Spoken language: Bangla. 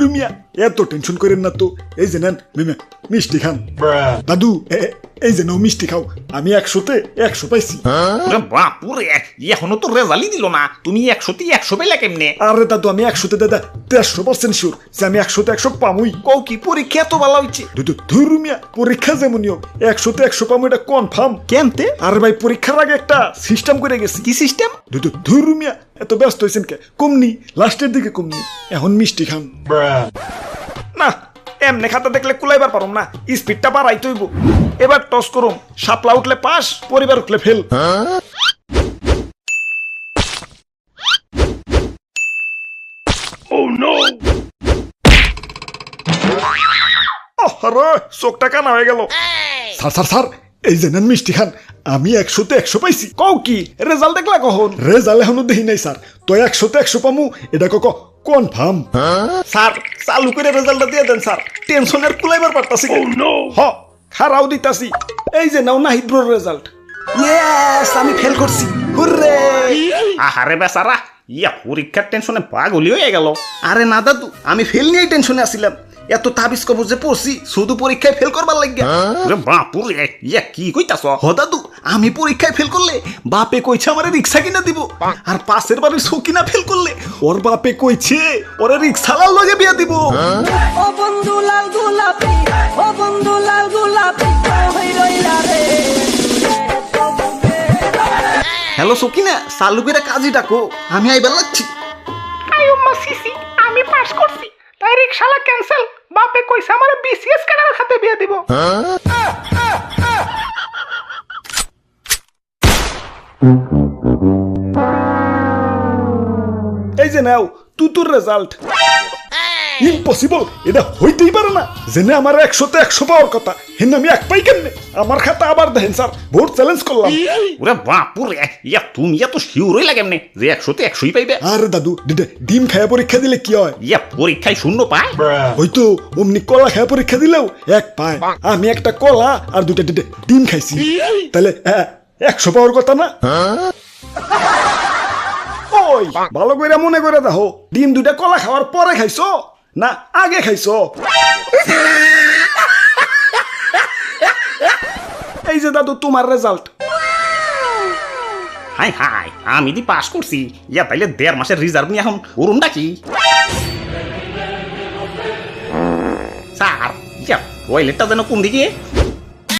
ধুর মিয়া এত টেনশন করেন না তো। এই যে নেন মিষ্টি খান। দাদু এই যে নাও মিষ্টি খাও। আমি 100-তে 100 পাইছি। বাপুরে এখনো তো রেজাল্টই দিল না, তুমি 100-তে 100 পেলে কেমনে? আরে দাদু আমি 100-তে দাদা 100% শিওর যে আমি 100-তে 100 পামুই। কও কি পরীক্ষা এত ভালো হইছে? ধুর মিয়া পরীক্ষা যেমনই হোক 100-তে 100 পামু এটা কনফার্ম। কেমতে? আরে ভাই পরীক্ষার আগে একটা সিস্টেম করে গেছি। কি সিস্টেম? ধুর মিয়া এত ব্যস্ত হয়েছেন কে? কমনি লাস্টের দিকে কমনি। এখন মিষ্টি খান। না এমনে খাতা দেখলে কুলাইবার পারম না, স্পিডটা বাড়াই তৈব। এবার টস করুম, শাপলা উঠলে পাস, পরিবার উঠলে ফেল। আরে চোখটা কানা হয়ে গেল। স্যার এই যে নেন মিষ্টি খান। আমি 100-তে 100 পাইছি। কও কি রেজাল্ট দেখলা কখন? রেজাল্ট এখনো দেখি নাই স্যার। তো 100-তে 100 পামু এটা কনফার্ম। স্যার চালু করে রেজাল্টটা দিয়ে দেন স্যার, টেনশনের কুলাইবার পারতাছি। হ খারাও দিতাছি। এই যে নাও নাহিদ ব্রোর রেজাল্ট। ইয়েস আমি ফেল করছি, হুররে। আহারে বেচারা ইয়া পরীক্ষার টেনশনে পাগলি হয়ে গেল। আরে না দাদু আমি ফেল নিয়েই টেনশনে আছিলাম। এত তাবিজ কবজ যে পড়ছি শুধু পরীক্ষায় ফেল করবার লাগিয়া। বাপুরে ইয়া কি কইতাছ? হ দাদু আমি পরীক্ষায় ফেল করলে বাপে কইছে আমারে রিক্সা কিনা দিব, আর পাশের বাড়ির সকিনা ফেল করলে ওর বাপে কইছে ওরে রিক্সালার লগে বিয়া দিব। ও বন্ধু লাল গোলাপি, ও বন্ধু লাল গোলাপি হই রইলা রে। হ্যালো সকিনা চালু করে কাজই ডাকো, আমি আইবার লাগছি। আয়ুম্মা সিসি আমি পাস করছি, তাই রিকশালা ক্যান্সেল। বাপে কইছে আমারে বিসিএস ক্যাডারের হাতে বিয়ে দিব। এই যে নাও তুতুর রেজাল্ট। ইম্পসিবল, এটা হইতেই পারে না। জেনে আমার 100-তে 100 পাওয়ার কথা, হেন আমি 1 পাই কেমনে? আমার খাতা আবার দেখেন স্যার, ভোট চ্যালেঞ্জ করলাম। ওরে বাপুরে ইয়া তুমি এত শিওর হইলা কেমনে যে 100-তে 100ই পাইবে? আরে দাদু ডিম খায়া পরীক্ষা দিলে কি হয়? ইয়া পরীক্ষায় শূন্য পায়? হয়তো অমনি কলা খায়া পরীক্ষা দিলেও 1 পায়। আমি একটা কলা আর 2টা ডিম খাইছি, তাহলে 100 পাওয়ার কথা না? ওই ভালো করে মনে করে দেখো, ডিম 2টা কলা খাওয়ার পরে খাইছো না আগে খাইছো? এই যে দাদু তোমার রেজাল্ট। হাই হাই আমি দি পাস করছি। ইয়া তাইলে 1.5 মাসের রিজার্ভ নিয়ে এখন করুনটা কি? স্যার ইয়া টয়লেটটা যেন কোন দিকে?